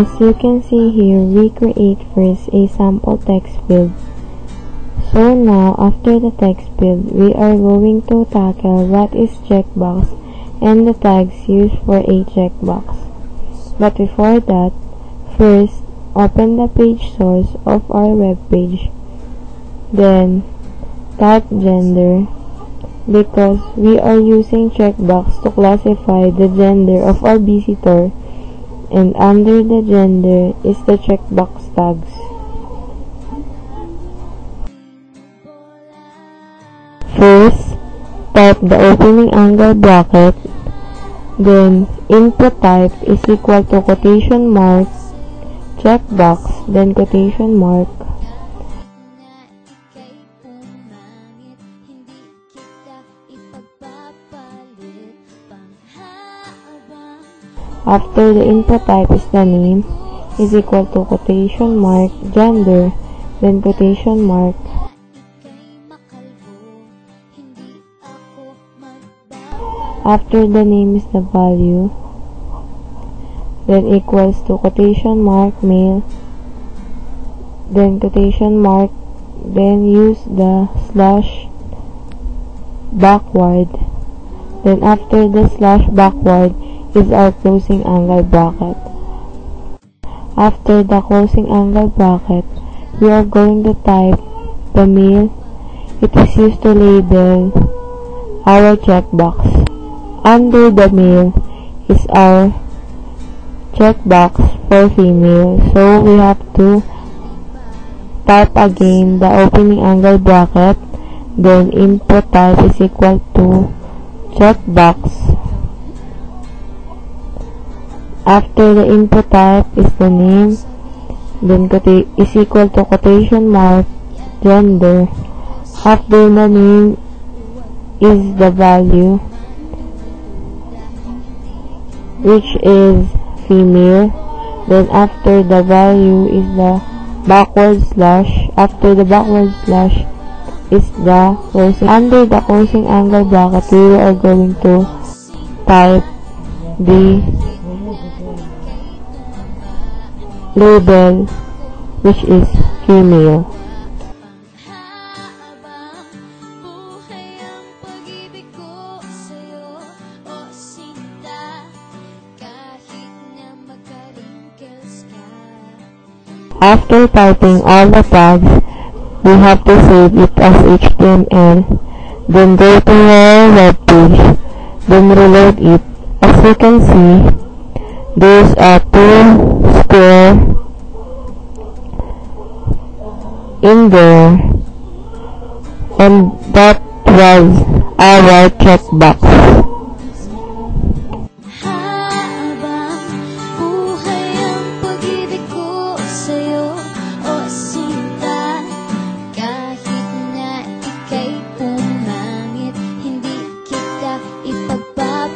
As you can see here, we create first a sample text field. So now, after the text field, we are going to tackle what is checkbox and the tags used for a checkbox. But before that, first, open the page source of our web page. Then, type gender, because we are using checkbox to classify the gender of our visitor, and under the gender is the checkbox tags. First, type the opening angle bracket, then input type is equal to quotation mark, checkbox, then quotation mark. After the input type is the name, is equal to quotation mark, gender, then quotation mark. After the name is the value, then equals to quotation mark, male, then quotation mark, then use the slash backward, then after the slash backward is our closing angle bracket. After the closing angle bracket, we are going to type the male. It is used to label our checkbox. Under the male is our checkbox for female, so we have to type again the opening angle bracket, then input type is equal to checkbox. After the input type is the name, then is equal to quotation mark, gender. After the name is the value, which is female. Then after the value is the backward slash. After the backward slash is the closing. Under the closing angle bracket, we are going to type the label, which is female. After typing all the tags, we have to save it as HTML, then go to our web page, then reload it. As you can see, there's a 2 square in there, and that was our checkbox.